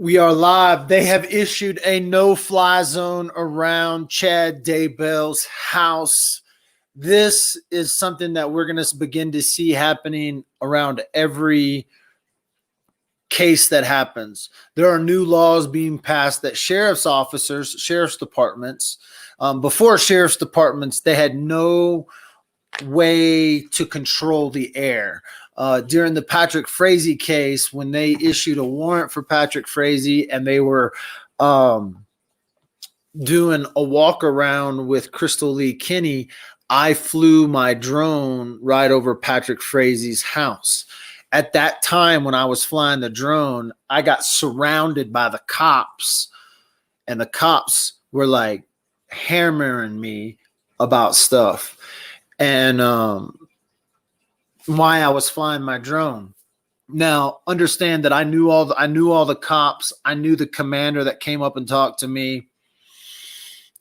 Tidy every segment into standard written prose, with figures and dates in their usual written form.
We are live. They have issued a no-fly zone around Chad Daybells' house. This is something that we're going to begin to see happening around every case that happens. There are new laws being passed that sheriff's officers, sheriff's departments, before sheriff's departments, they had no way to control the air. During the Patrick Frazee case, when they issued a warrant for Patrick Frazee and they were doing a walk around with Crystal Lee Kinney, I flew my drone right over Patrick Frazee's house. At that time, when I was flying the drone, I got surrounded by the cops, and the cops were like hammering me about stuff. And why I was flying my drone. Now, understand that I knew all the cops. I knew the commander that came up and talked to me.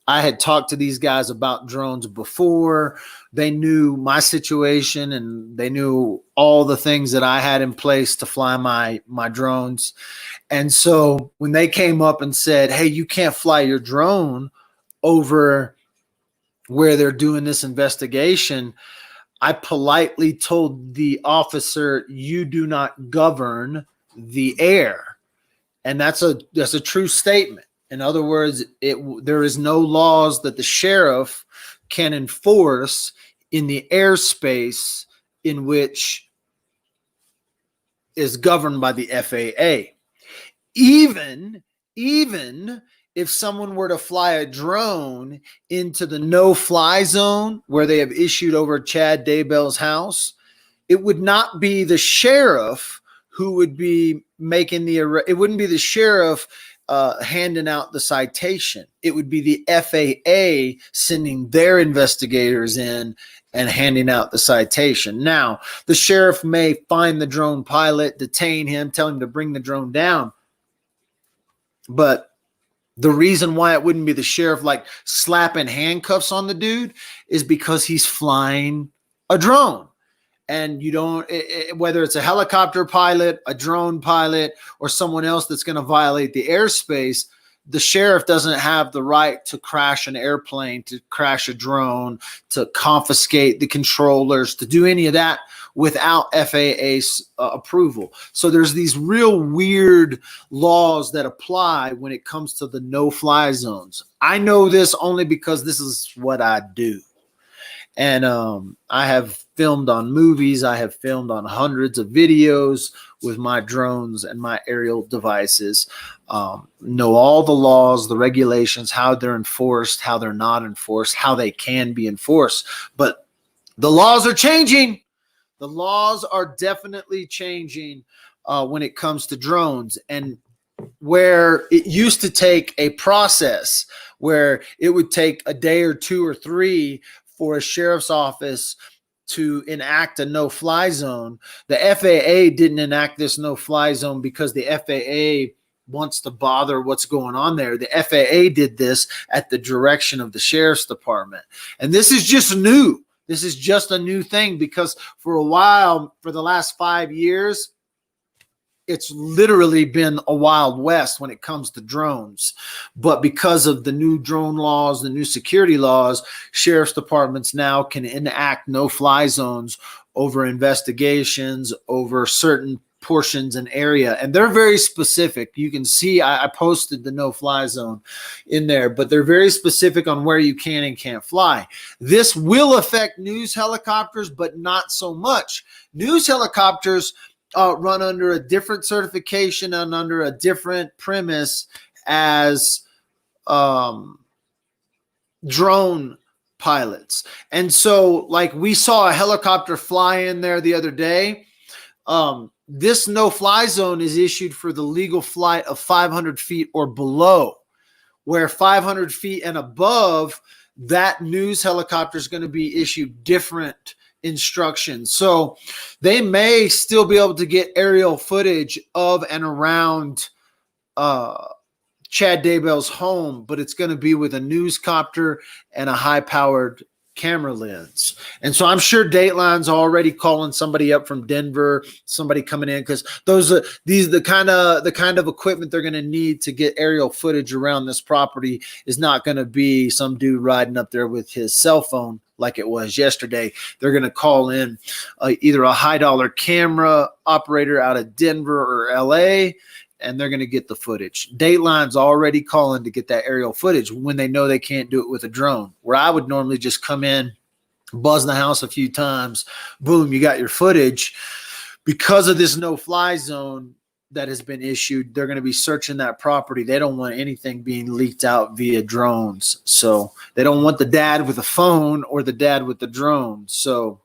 I had talked to these guys about drones before. They knew my situation and they knew all the things that I had in place to fly my drones. And so when they came up and said, "Hey, you can't fly your drone over where they're doing this investigation," I politely told the officer, "You do not govern the air." And that's a true statement. In other words, there is no laws that the sheriff can enforce in the airspace in which is governed by the FAA. Even if someone were to fly a drone into the no-fly zone where they have issued over Chad Daybell's house, it would not be the sheriff who would be making the arrest. It wouldn't be the sheriff handing out the citation. It would be the FAA sending their investigators in and handing out the citation. Now, the sheriff may find the drone pilot, detain him, tell him to bring the drone down, but the reason why it wouldn't be the sheriff like slapping handcuffs on the dude is because he's flying a drone. And you don't, whether it's a helicopter pilot, a drone pilot, or someone else that's going to violate the airspace, the sheriff doesn't have the right to crash an airplane, to crash a drone, to confiscate the controllers, to do any of that without FAA's approval. So there's these real weird laws that apply when it comes to the no-fly zones. I know this only because this is what I do. And I have filmed on movies. I have filmed on hundreds of videos with my drones and my aerial devices. Know all the laws, the regulations, how they're enforced, how they're not enforced, how they can be enforced. But the laws are changing. The laws are definitely changing when it comes to drones. And where it used to take a process where it would take a day or two or three for a sheriff's office to enact a no-fly zone, the FAA didn't enact this no-fly zone because the FAA wants to bother what's going on there. The FAA did this at the direction of the sheriff's department. And this is just new. This is just a new thing because for a while, for the last 5 years, it's literally been a wild west when it comes to drones. But because of the new drone laws, the new security laws, sheriff's departments now can enact no-fly zones over investigations, over certain portions and area. And they're very specific. You can see I posted the no-fly zone in there, but they're very specific on where you can and can't fly. This will affect news helicopters, but not so much. News helicopters run under a different certification and under a different premise as drone pilots. And so like we saw a helicopter fly in there the other day. This no-fly zone is issued for the legal flight of 500 feet or below, where 500 feet and above, that news helicopter is going to be issued different instructions. So they may still be able to get aerial footage of and around Chad Daybell's home, but it's going to be with a newscopter and a high-powered camera lens. And so I'm sure Dateline's already calling somebody up from Denver, somebody coming in, because those are the kind of equipment they're going to need to get aerial footage around this property is not going to be some dude riding up there with his cell phone like it was yesterday. They're going to call in either a high dollar camera operator out of Denver or LA, and they're going to get the footage. Dateline's already calling to get that aerial footage when they know they can't do it with a drone, where I would normally just come in, buzz the house a few times, boom, you got your footage. Because of this no-fly zone that has been issued, they're going to be searching that property. They don't want anything being leaked out via drones. So they don't want the dad with a phone or the dad with the drone. So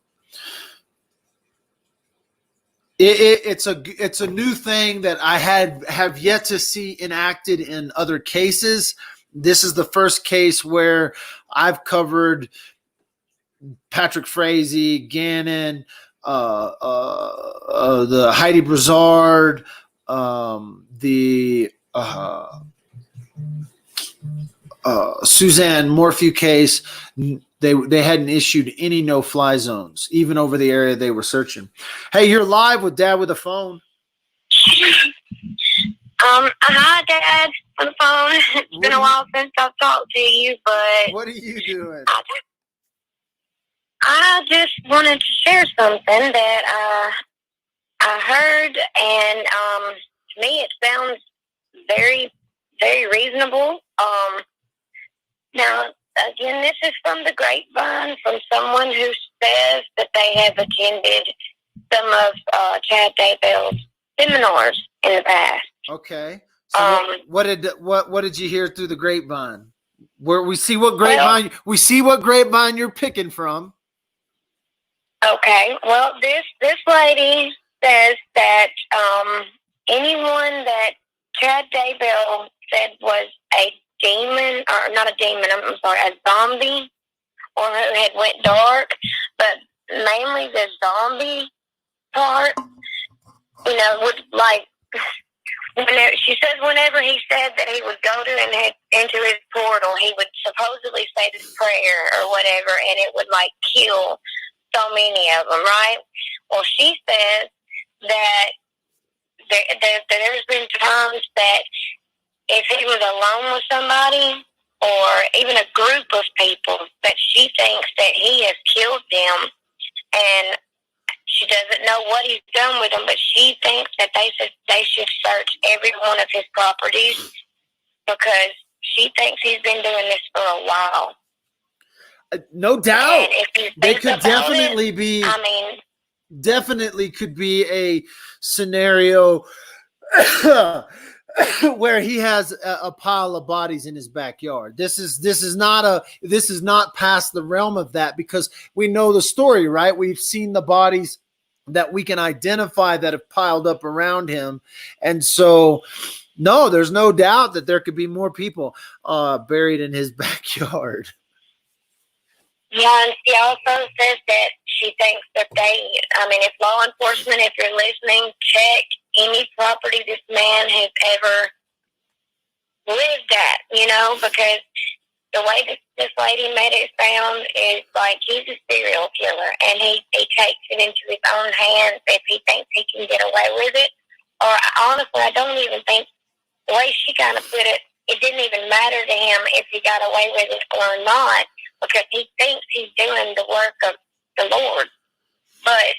it's a new thing that I have yet to see enacted in other cases. This is the first case where I've covered Patrick Frazee, Gannon, the Heidi Broussard, the Suzanne Morphew case. They hadn't issued any no-fly zones, even over the area they were searching. Hey, you're live with Dad with a phone. Hi, Dad, on the phone. It's been a while since I've talked to you, but what are you doing? I just wanted to share something that I heard, and to me it sounds very, very reasonable. Now, again, this is from the grapevine, from someone who says that they have attended some of Chad Daybells' seminars in the past. Okay. So what did you hear through the grapevine? Where we see what grapevine you're picking from. Okay. Well, this lady says that anyone that Chad Daybell said was a demon, or not a demon, I'm sorry, a zombie, or who had went dark, but mainly the zombie part, would like, she says whenever he said that he would go to and head into his portal, he would supposedly say this prayer or whatever, and it would like kill so many of them, right? Well, she says that there's been times that if he was alone with somebody or even a group of people, that she thinks that he has killed them, and she doesn't know what he's done with them, but she thinks that they should search every one of his properties because she thinks he's been doing this for a while. No doubt. They could definitely be. Definitely could be a scenario where he has a pile of bodies in his backyard. This is not past the realm of that, because we know the story, right? We've seen the bodies that we can identify that have piled up around him. And so, no, there's no doubt that there could be more people buried in his backyard. Yeah, and she also says that she thinks that if law enforcement, if you're listening, check any property this man has ever lived at, because the way that this lady made it sound is like he's a serial killer, and he takes it into his own hands if he thinks he can get away with it. Or honestly, I don't even think, the way she kind of put it, it didn't even matter to him if he got away with it or not, because he thinks he's doing the work of the Lord. But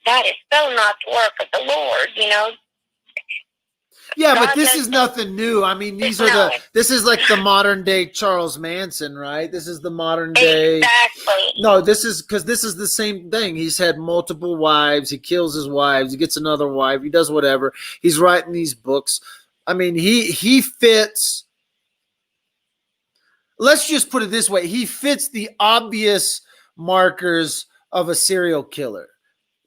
that is so not the work of the Lord, Yeah, but this is nothing new. I mean, this is like the modern day Charles Manson, right? This is the modern day. Exactly. No, this is the same thing. He's had multiple wives. He kills his wives. He gets another wife. He does whatever. He's writing these books. I mean, he fits. Let's just put it this way. He fits the obvious markers of a serial killer.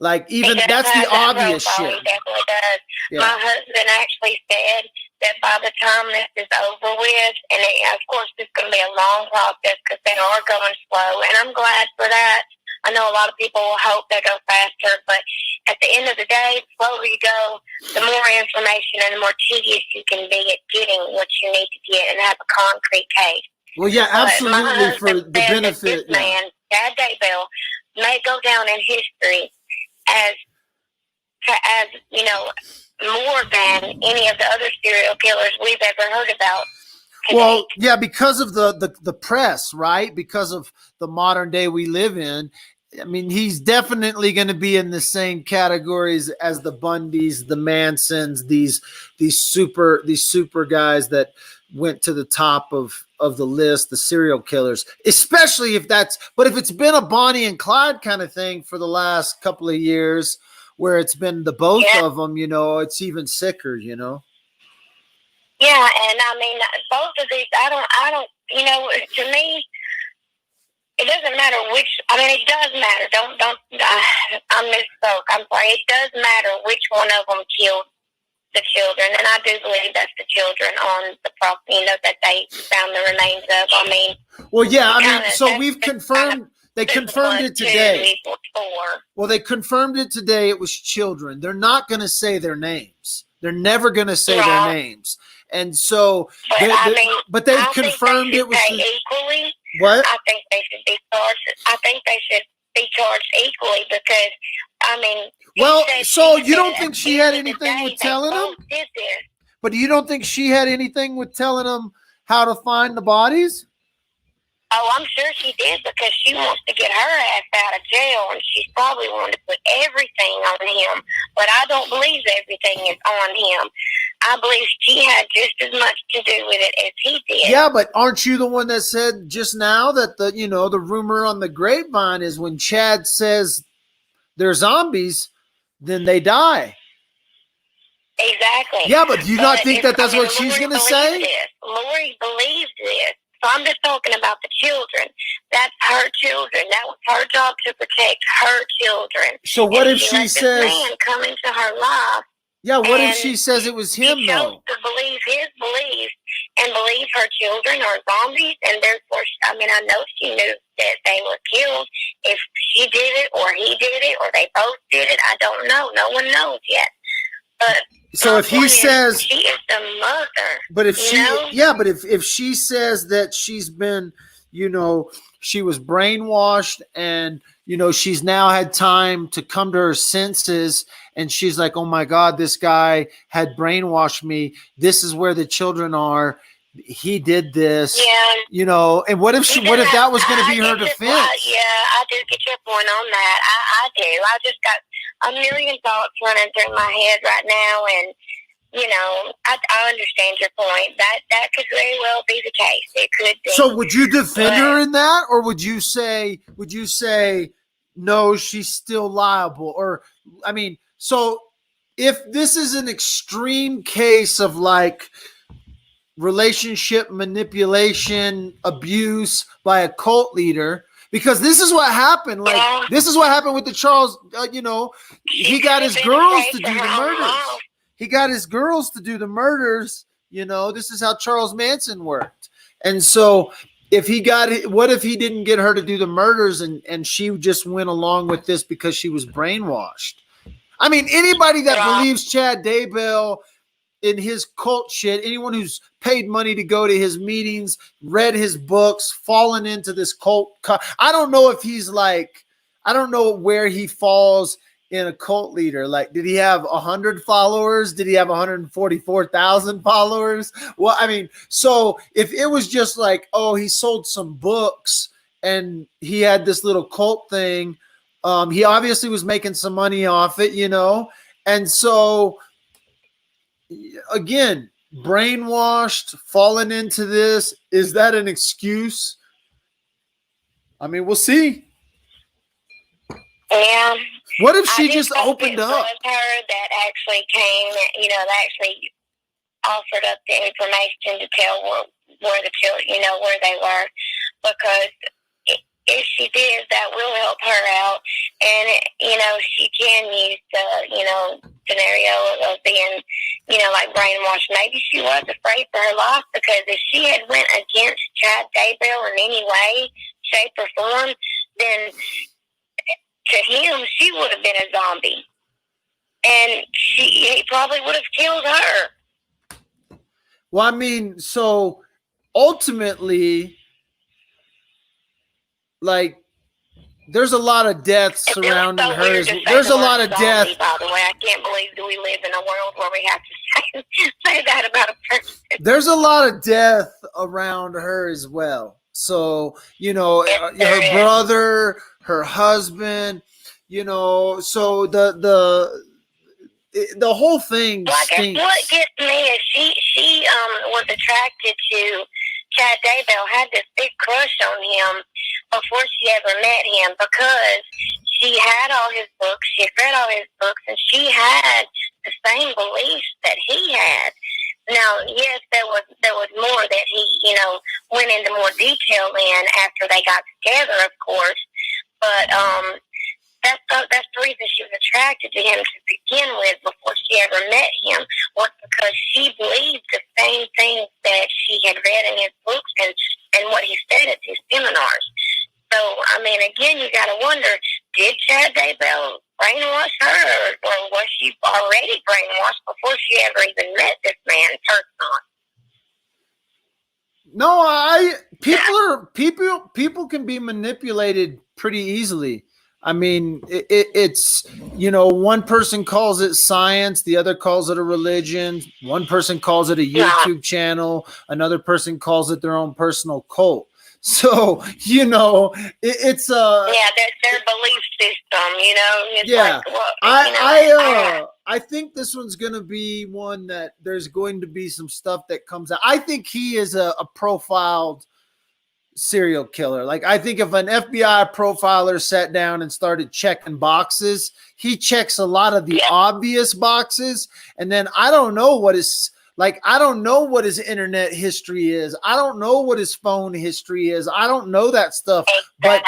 Like, even that's the obvious shit. He definitely does. Yeah. My husband actually said that by the time this is over with, and of course it's going to be a long process because they are going slow, and I'm glad for that. I know a lot of people hope they go faster, but at the end of the day, the slower you go, the more information and the more tedious you can be at getting what you need to get and have a concrete case. Well, yeah, absolutely, for the benefit. This man Chad Daybell may go down in history as more than any of the other serial killers we've ever heard about. Well, yeah, because of the press, right? Because of the modern day we live in. I mean, he's definitely going to be in the same categories as the Bundys, the Mansons, these super guys that went to the top of the list, the serial killers, especially if it's been a Bonnie and Clyde kind of thing for the last couple of years, where it's been the both of them, it's even sicker, Yeah, and I mean, both of these, I don't, to me, it doesn't matter which. I mean, it does matter. I misspoke. I'm sorry. It does matter which one of them killed the children, and I do believe that's the children on the property, that they found the remains of. I mean, well, yeah. I mean, so we've confirmed. They confirmed it today. Well, they confirmed it today. It was children. They're not going to say their names. They're never going to say their names. And so, but they've confirmed it was equally. What? I think they should be charged. I think they should be charged equally because, I mean. Well, so you don't think she had anything with telling them? But you don't think she had anything with telling them how to find the bodies? Oh, I'm sure she did because she wants to get her ass out of jail, and she's probably wanting to put everything on him. But I don't believe everything is on him. I believe she had just as much to do with it as he did. Yeah, but aren't you the one that said just now that the rumor on the grapevine is when Chad says they're zombies, then they die? Exactly. Yeah, but do you not think that's what she's going to say? Lori believes this. So I'm just talking about the children. That's her children. That was her job to protect her children. So what if she says, man come into her life? Yeah, what if she says it was him, though? To believe his beliefs and believe her children are zombies, and therefore, I mean, I know she knew that they were killed. If she did it, or he did it, or they both did it, I don't know. No one knows yet. But so if he says she is the mother, but if if she says that she's been, she was brainwashed and she's now had time to come to her senses, and she's like, oh my God, this guy had brainwashed me. This is where the children are. He did this. Yeah. And what if that was going to be her defense? I do get your point on that. I do. I just got a million thoughts running through my head right now, and I understand your point. That could very well be the case. It could be. So would you defend her in that, or would you say no, she's still liable? Or I mean, so if this is an extreme case of like relationship manipulation, abuse by a cult leader, because this is what happened. Like this is what happened with the Charles. He got his girls to do the murders. He got his girls to do the murders. This is how Charles Manson worked. And so what if he didn't get her to do the murders and she just went along with this because she was brainwashed? I mean, anybody that believes Chad Daybell in his cult shit, anyone who's paid money to go to his meetings, read his books, fallen into this cult. I don't know if he's like, I don't know where he falls in a cult leader. Like, did he have 100 followers? Did he have 144,000 followers? Well, I mean, so if it was just like, oh, he sold some books and he had this little cult thing, he obviously was making some money off it, and so again, brainwashed, fallen into this. Is that an excuse? I mean, we'll see. Yeah. What if she just opened up? It was her that actually came, that actually offered up the information to tell where the children, where they were, because if she did, that will help her out, and she can use the scenario of being like brainwashed. Maybe she was afraid for her life, because if she had went against Chad Daybell in any way, shape, or form, then to him she would have been a zombie, and he probably would have killed her. Well, I mean, so ultimately, like, there's a lot of deaths It feels surrounding so her. weird to say There's the a lot word of death. zombie, by the way, I can't believe that we live in a world where we have to say that about a person. There's a lot of death around her as well. So, you know, her brother, her husband, you know, so the whole thing Well, I guess stinks. what gets me is she was attracted to Chad Daybell, had this big crush on him before she ever met him, because she had all his books, she had read all his books, and she had the same beliefs that he had. Now, yes, there was more that he, you know, went into more detail in after they got together, of course. But that's the reason she was attracted to him to begin with before she ever met him, was because she believed the same things that she had read in his books and what he said at his seminars. So, I mean, again, you got to wonder, did Chad Daybell brainwash her, or was she already brainwashed before she ever even met this man personally? No, people can be manipulated pretty easily. I mean, it's, you know, one person calls it science, the other calls it a religion. One person calls it a YouTube channel, another person calls it their own personal cult. So, you know, it's their belief system, you know. It's yeah, like, I think this one's going to be one that there's going to be some stuff that comes out. I think he is a profiled serial killer. Like, I think if an FBI profiler sat down and started checking boxes, he checks a lot of the obvious boxes. And then I don't know what his internet history is. I don't know what his phone history is. I don't know that stuff, but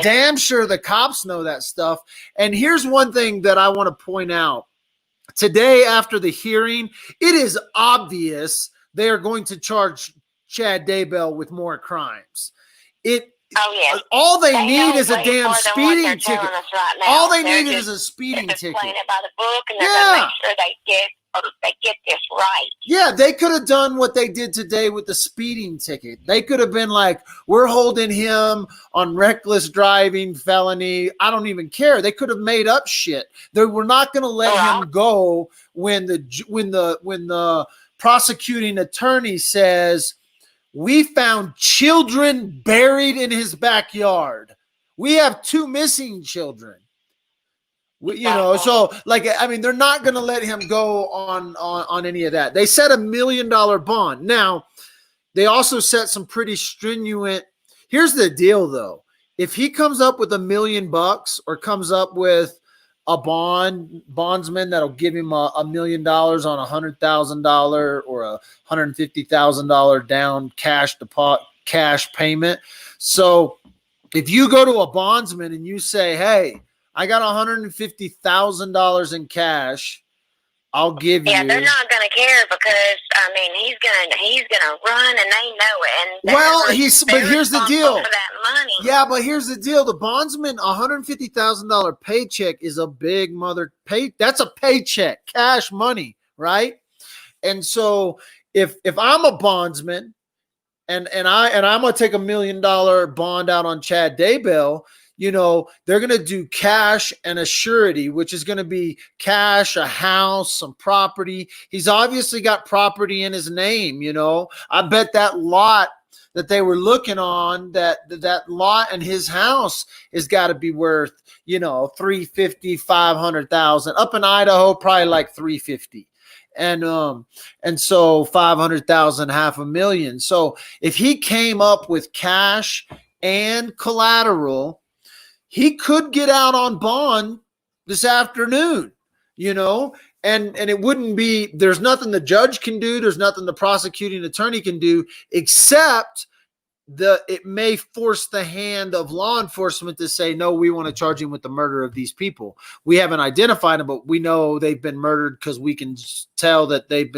damn sure the cops know that stuff. And here's one thing that I want to point out. Today, after the hearing, it is obvious they are going to charge Chad Daybell with more crimes. All they need is a damn speeding ticket. All they need is a speeding ticket. Playing it by the book, and they're going to make sure they get this right. Yeah, they could have done what they did today with the speeding ticket. They could have been like, we're holding him on reckless driving, felony. I don't even care. They could have made up shit. They were not going to let him go when the prosecuting attorney says, we found children buried in his backyard. We have 2 missing children. You know, so like, I mean, they're not going to let him go on any of that. They set $1 million bond. Now, they also set some pretty stringent. Here's the deal, though. If he comes up with $1 million or comes up with a bondsman that'll give him $1 million on $100,000 or $150,000 down cash payment. So if you go to a bondsman and you say, hey, I got $150,000 in cash, I'll give you. Yeah, they're not going to care, because I mean he's gonna run, and they know it. And but here's the deal. For that money. Yeah, but here's the deal. The bondsman, $150,000 paycheck is a big that's a paycheck, cash money, right? And so if I'm a bondsman and I'm gonna take $1 million bond out on Chad Daybell, you know, they're going to do cash and a surety, which is going to be cash, a house, some property. He's obviously got property in his name, you know. I bet that lot that they were looking on, that lot and his house has got to be worth, you know, $350,000, $500,000. Up in Idaho, probably like $350,000. And so 500,000, $500,000. So if he came up with cash and collateral, he could get out on bond this afternoon, you know, and it wouldn't be, there's nothing the judge can do. There's nothing the prosecuting attorney can do, except it may force the hand of law enforcement to say, no, we want to charge him with the murder of these people. We haven't identified them, but we know they've been murdered because we can tell that they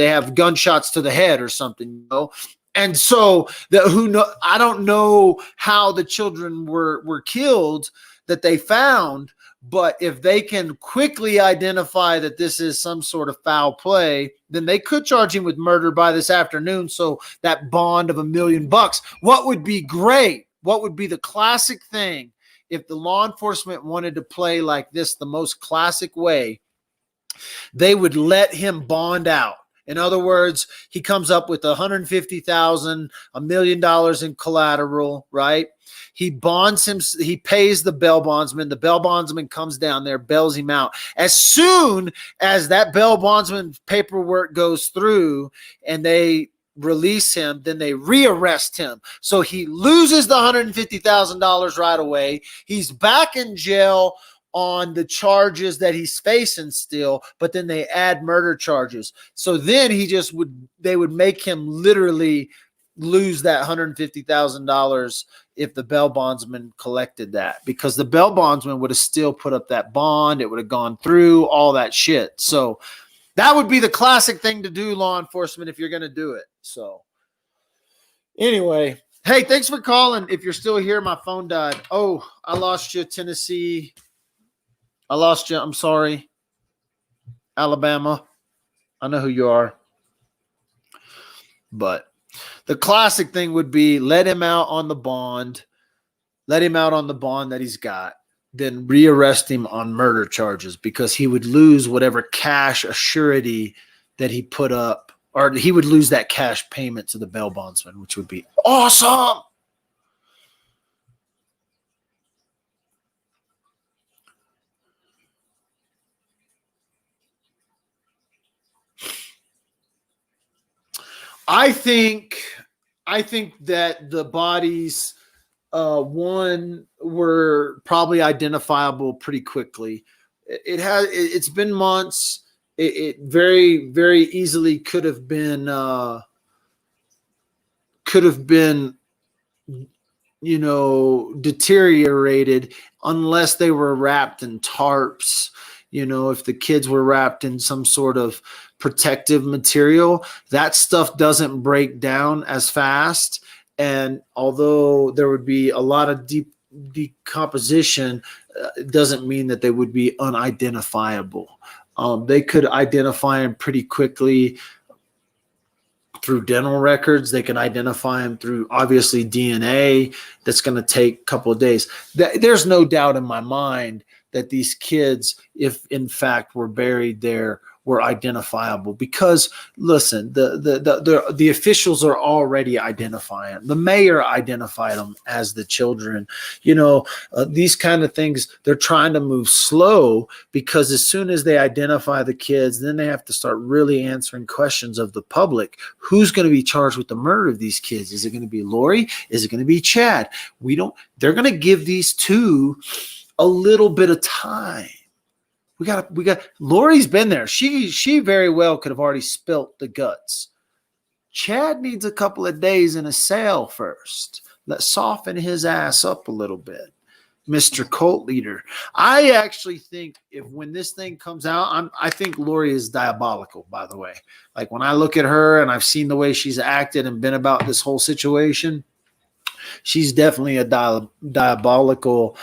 have gunshots to the head or something, you know. And so I don't know how the children were killed that they found, but if they can quickly identify that this is some sort of foul play, then they could charge him with murder by this afternoon. So that bond of $1 million. What would be great? What would be the classic thing if the law enforcement wanted to play like this, the most classic way, they would let him bond out. In other words, he comes up with $150,000, $1 million in collateral, right? He bonds him. He pays the bail bondsman. The bail bondsman comes down there, bails him out. As soon as that bail bondsman paperwork goes through and they release him, then they rearrest him. So he loses the $150,000 right away. He's back in jail on the charges that he's facing still, but then they add murder charges. So then they would make him literally lose that $150,000 if the bail bondsman collected that, because the bail bondsman would have still put up that bond. It would have gone through all that shit. So that would be the classic thing to do, law enforcement, if you're going to do it. So anyway, hey, thanks for calling. If you're still here, my phone died. Oh, I lost you, Tennessee. I lost you. I'm sorry. Alabama. I know who you are. But the classic thing would be let him out on the bond. Let him out on the bond that he's got. Then rearrest him on murder charges, because he would lose whatever cash assurity that he put up, or he would lose that cash payment to the bail bondsman, which would be awesome. I think that the bodies, one, were probably identifiable pretty quickly. It's been months. It very, very easily could have been, deteriorated unless they were wrapped in tarps. If the kids were wrapped in some sort of protective material, that stuff doesn't break down as fast. And although there would be a lot of decomposition, it doesn't mean that they would be unidentifiable. They could identify them pretty quickly through dental records. They can identify them through, obviously, DNA. That's going to take a couple of days. There's no doubt in my mind that these kids, if in fact were buried there, were identifiable, because listen, the officials are already identifying. The mayor identified them as the children. These kind of things, they're trying to move slow, because as soon as they identify the kids, then they have to start really answering questions of the public. Who's going to be charged with the murder of these kids? Is it going to be Lori? Is it going to be Chad? They're going to give these two a little bit of time. We got Lori's been there. She very well could have already spilt the guts. Chad needs a couple of days in a cell first. Let's soften his ass up a little bit. Mr. Cult Leader. I actually think when this thing comes out, I think Lori is diabolical, by the way. Like, when I look at her and I've seen the way she's acted and been about this whole situation, she's definitely a diabolical,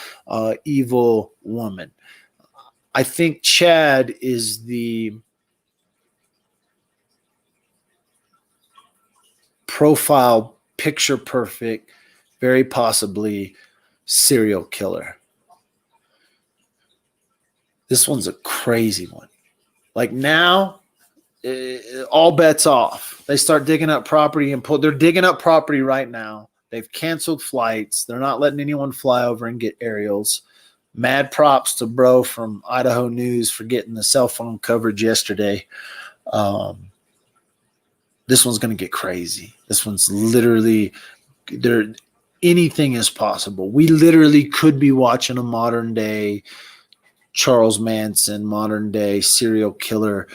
evil woman. I think Chad is the profile, picture perfect, very possibly serial killer. This one's a crazy one. Like, now, all bets off. They start digging up property they're digging up property right now. They've canceled flights. They're not letting anyone fly over and get aerials. Mad props to bro from Idaho News for getting the cell phone coverage yesterday. This one's going to get crazy. This one's literally there. Anything is possible. We literally could be watching a modern day Charles Manson, modern day serial killer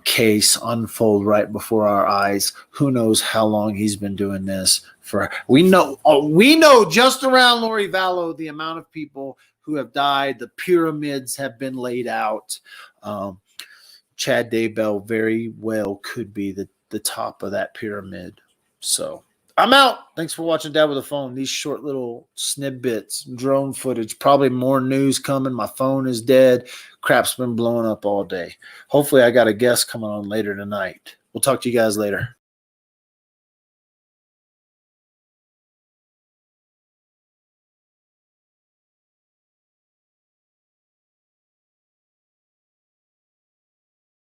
case unfold right before our eyes. Who knows how long he's been doing this for? We know just around Lori Vallow the amount of people who have died. The pyramids have been laid out. Chad Daybells very well could be the top of that pyramid. So I'm out. Thanks for watching Dad with a Phone. These short little snippets, drone footage, probably more news coming. My phone is dead. Crap's been blowing up all day. Hopefully I got a guest coming on later tonight. We'll talk to you guys later.